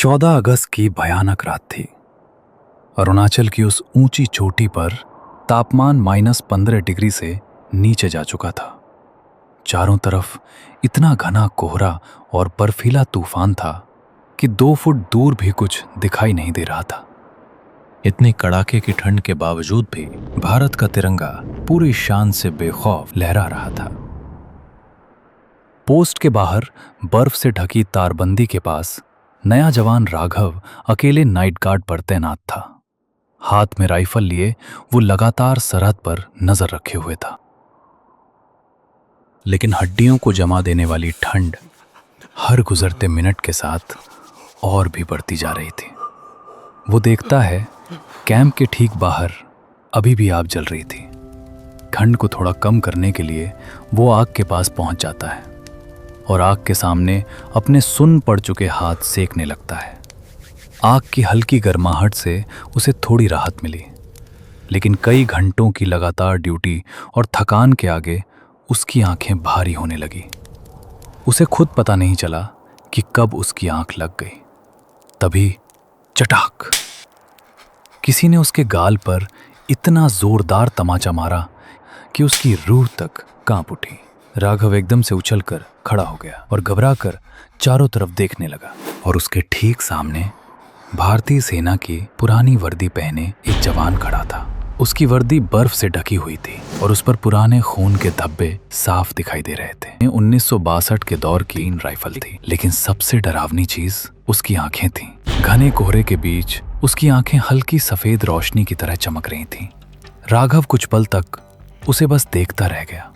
14 अगस्त की भयानक रात थी। अरुणाचल की उस ऊंची चोटी पर तापमान -15 डिग्री से नीचे जा चुका था। चारों तरफ इतना घना कोहरा और बर्फीला तूफान था कि 2 फुट दूर भी कुछ दिखाई नहीं दे रहा था। इतनी कड़ाके की ठंड के बावजूद भी भारत का तिरंगा पूरी शान से बेखौफ लहरा रहा था। पोस्ट के बाहर बर्फ से ढकी तारबंदी के पास नया जवान राघव अकेले नाइट गार्ड पर तैनात था। हाथ में राइफल लिए वो लगातार सरहद पर नजर रखे हुए था। लेकिन हड्डियों को जमा देने वाली ठंड हर गुजरते मिनट के साथ और भी बढ़ती जा रही थी। वो देखता है कैंप के ठीक बाहर अभी भी आग जल रही थी। ठंड को थोड़ा कम करने के लिए वो आग के पास पहुंच जाता है और आग के सामने अपने सुन्न पड़ चुके हाथ सेकने लगता है। आग की हल्की गर्माहट से उसे थोड़ी राहत मिली, लेकिन कई घंटों की लगातार ड्यूटी और थकान के आगे उसकी आंखें भारी होने लगी। उसे खुद पता नहीं चला कि कब उसकी आंख लग गई। तभी चटाक, किसी ने उसके गाल पर इतना जोरदार तमाचा मारा कि उसकी रूह तक कांप उठी। राघव एकदम से उछलकर खड़ा हो गया और घबराकर चारों तरफ देखने लगा, और उसके ठीक सामने भारतीय सेना की पुरानी वर्दी पहने एक जवान खड़ा था। उसकी वर्दी बर्फ से ढकी हुई थी और उस पर पुराने खून के धब्बे साफ दिखाई दे रहे थे। 1962 के दौर की राइफल थी, लेकिन सबसे डरावनी चीज उसकी आंखें थीं। घने कोहरे के बीच उसकी आंखें हल्की सफेद रोशनी की तरह चमक रही थीं। राघव कुछ पल तक उसे बस देखता रह गया।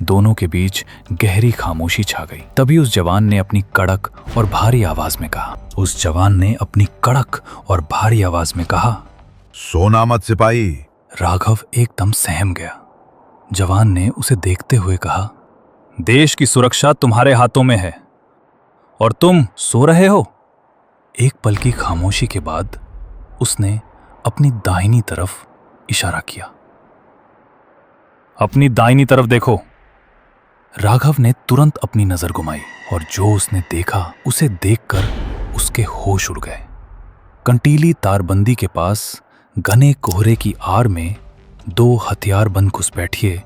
दोनों के बीच गहरी खामोशी छा गई। तभी उस जवान ने अपनी कड़क और भारी आवाज में कहा, सोना मत सिपाही। राघव एकदम सहम गया। जवान ने उसे देखते हुए कहा, देश की सुरक्षा तुम्हारे हाथों में है और तुम सो रहे हो। एक पल की खामोशी के बाद उसने अपनी दाहिनी तरफ इशारा किया। अपनी दाहिनी तरफ देखो। राघव ने तुरंत अपनी नजर घुमाई और जो उसने देखा उसे देखकर उसके होश उड़ गए। कंटीली तारबंदी के पास घने कोहरे की आड़ में 2 हथियारबंद घुसपैठिए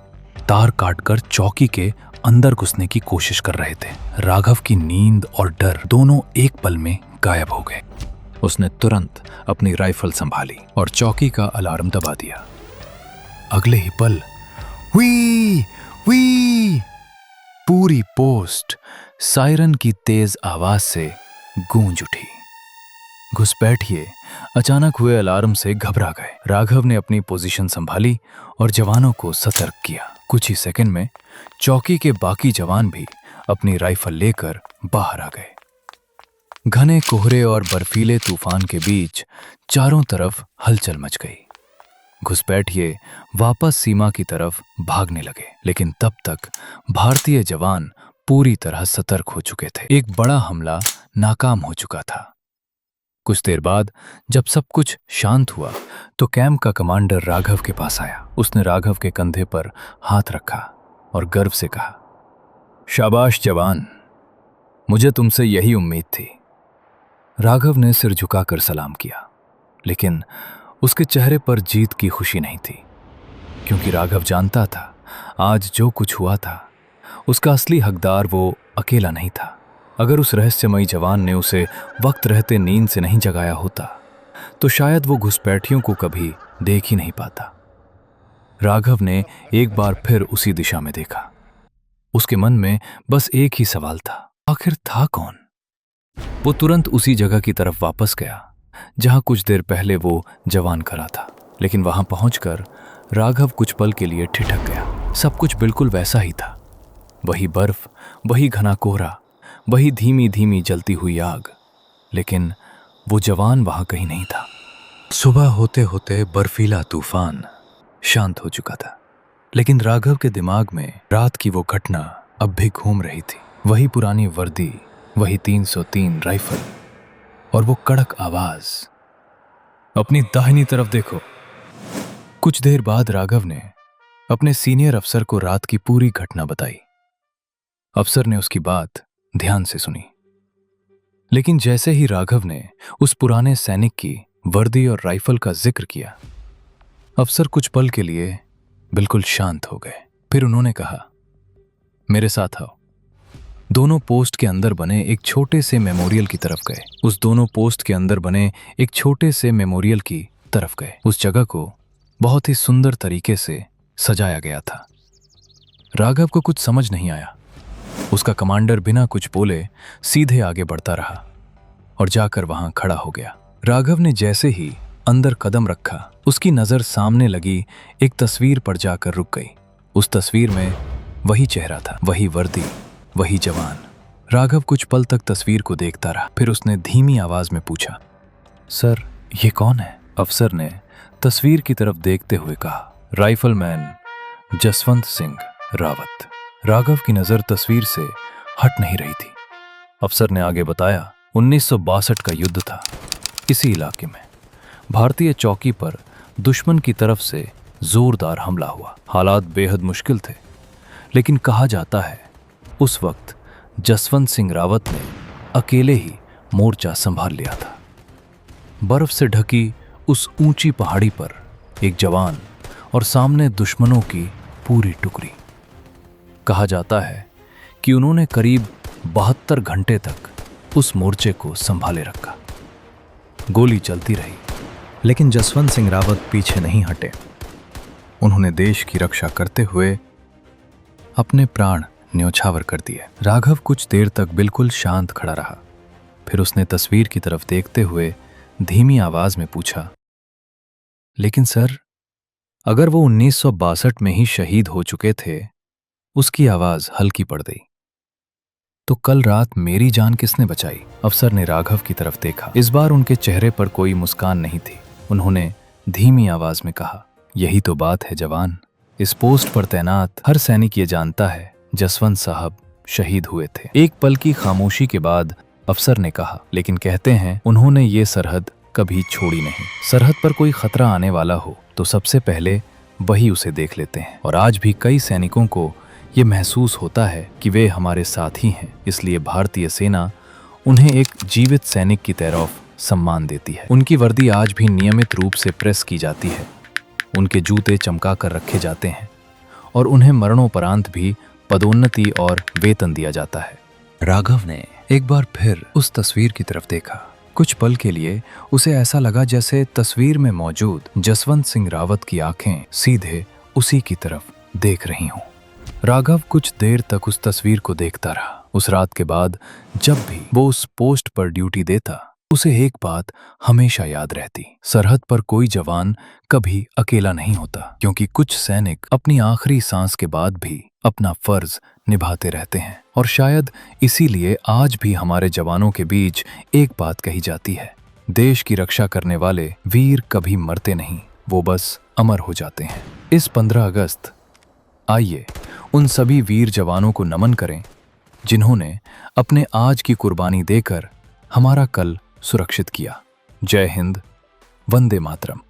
तार काटकर चौकी के अंदर घुसने की कोशिश कर रहे थे। राघव की नींद और डर दोनों एक पल में गायब हो गए। उसने तुरंत अपनी राइफल संभाली और चौकी का अलार्म दबा दिया। अगले ही पल वी वी पूरी पोस्ट सायरन की तेज आवाज से गूंज उठी। घुसपैठिए अचानक हुए अलार्म से घबरा गए। राघव ने अपनी पोजीशन संभाली और जवानों को सतर्क किया। कुछ ही सेकंड में चौकी के बाकी जवान भी अपनी राइफल लेकर बाहर आ गए। घने कोहरे और बर्फीले तूफान के बीच चारों तरफ हलचल मच गई। घुसपैठिए वापस सीमा की तरफ भागने लगे, लेकिन तब तक भारतीय जवान पूरी तरह सतर्क हो चुके थे। एक बड़ा हमला नाकाम हो चुका था। कुछ देर बाद जब सब कुछ शांत हुआ तो कैंप का कमांडर राघव के पास आया। उसने राघव के कंधे पर हाथ रखा और गर्व से कहा, शाबाश जवान, मुझे तुमसे यही उम्मीद थी। राघव ने सिर झुकाकर सलाम किया, लेकिन उसके चेहरे पर जीत की खुशी नहीं थी, क्योंकि राघव जानता था आज जो कुछ हुआ था उसका असली हकदार वो अकेला नहीं था। अगर उस रहस्यमयी जवान ने उसे वक्त रहते नींद से नहीं जगाया होता तो शायद वो घुसपैठियों को कभी देख ही नहीं पाता। राघव ने एक बार फिर उसी दिशा में देखा। उसके मन में बस एक ही सवाल था, आखिर था कौन? वो तुरंत उसी जगह की तरफ वापस गया जहां कुछ देर पहले वो जवान खड़ा था, लेकिन वहां पहुंचकर राघव कुछ पल के लिए ठिठक गया। सब कुछ बिल्कुल वैसा ही था। वही बर्फ, वही घना कोहरा, वही धीमी धीमी जलती हुई आग, लेकिन वो जवान वहां कहीं नहीं था। सुबह होते होते बर्फीला तूफान शांत हो चुका था, लेकिन राघव के दिमाग में रात की वो घटना अब भी घूम रही थी। वही पुरानी वर्दी, वही 303 राइफल और वो कड़क आवाज, अपनी दाहिनी तरफ देखो। कुछ देर बाद राघव ने अपने सीनियर अफसर को रात की पूरी घटना बताई। अफसर ने उसकी बात ध्यान से सुनी। लेकिन जैसे ही राघव ने उस पुराने सैनिक की वर्दी और राइफल का जिक्र किया, अफसर कुछ पल के लिए बिल्कुल शांत हो गए। फिर उन्होंने कहा, मेरे साथ आओ। दोनों पोस्ट के अंदर बने एक छोटे से मेमोरियल की तरफ गए। उस जगह को बहुत ही सुंदर तरीके से सजाया गया था। राघव को कुछ समझ नहीं आया। उसका कमांडर बिना कुछ बोले सीधे आगे बढ़ता रहा और जाकर वहां खड़ा हो गया। राघव ने जैसे ही अंदर कदम रखा, उसकी नजर सामने लगी एक तस्वीर पर जाकर रुक गई। उस तस्वीर में वही चेहरा था, वही वर्दी, वही जवान। राघव कुछ पल तक तस्वीर को देखता रहा। फिर उसने धीमी आवाज में पूछा, सर ये कौन है? अफसर ने तस्वीर की तरफ देखते हुए कहा, राइफलमैन जसवंत सिंह रावत। राघव की नजर तस्वीर से हट नहीं रही थी। अफसर ने आगे बताया, 1962 का युद्ध था। इसी इलाके में भारतीय चौकी पर दुश्मन की तरफ से जोरदार हमला हुआ। हालात बेहद मुश्किल थे, लेकिन कहा जाता है उस वक्त जसवंत सिंह रावत ने अकेले ही मोर्चा संभाल लिया था। बर्फ से ढकी उस ऊंची पहाड़ी पर एक जवान और सामने दुश्मनों की पूरी टुकड़ी। कहा जाता है कि उन्होंने करीब 72 घंटे तक उस मोर्चे को संभाले रखा। गोली चलती रही, लेकिन जसवंत सिंह रावत पीछे नहीं हटे। उन्होंने देश की रक्षा करते हुए अपने प्राण न्योछावर कर दिए। राघव कुछ देर तक बिल्कुल शांत खड़ा रहा। फिर उसने तस्वीर की तरफ देखते हुए धीमी आवाज में पूछा, लेकिन सर, अगर वो 1962 में ही शहीद हो चुके थे, उसकी आवाज हल्की पड़ गई, तो कल रात मेरी जान किसने बचाई? अफसर ने राघव की तरफ देखा। इस बार उनके चेहरे पर कोई मुस्कान नहीं थी। उन्होंने धीमी आवाज में कहा, यही तो बात है जवान। इस पोस्ट पर तैनात हर सैनिक ये जानता है जसवंत साहब शहीद हुए थे। एक पल की खामोशी के बाद अफसर ने कहा, लेकिन कहते हैं उन्होंने ये सरहद कभी छोड़ी नहीं। सरहद पर कोई खतरा आने वाला हो तो सबसे पहले वही उसे देख लेते हैं। और आज भी कई सैनिकों को ये महसूस होता है कि वे हमारे साथ ही हैं। इसलिए भारतीय सेना उन्हें एक जीवित सैनिक की तरह सम्मान देती है। उनकी वर्दी आज भी नियमित रूप से प्रेस की जाती है, उनके जूते चमका कर रखे जाते हैं और उन्हें मरणोपरांत भी पदोन्नति और वेतन दिया जाता है। राघव ने एक बार फिर उस तस्वीर की तरफ देखा। कुछ पल के लिए उसे ऐसा लगा जैसे तस्वीर में मौजूद जसवंत सिंह रावत की आंखें सीधे उसी की तरफ देख रही हों। राघव कुछ देर तक उस तस्वीर को देखता रहा। उस रात के बाद जब भी वो उस पोस्ट पर ड्यूटी देता, उसे एक बात हमेशा याद रहती, सरहद पर कोई जवान कभी अकेला नहीं होता, क्योंकि कुछ सैनिक अपनी आखिरी सांस के बाद भी अपना फर्ज निभाते रहते हैं। और शायद इसीलिए आज भी हमारे जवानों के बीच एक बात कही जाती है, देश की रक्षा करने वाले वीर कभी मरते नहीं, वो बस अमर हो जाते हैं। इस 15 अगस्त आइए उन सभी वीर जवानों को नमन करें जिन्होंने अपने आज की कुर्बानी देकर हमारा कल सुरक्षित किया। जय हिंद, वंदे मातरम।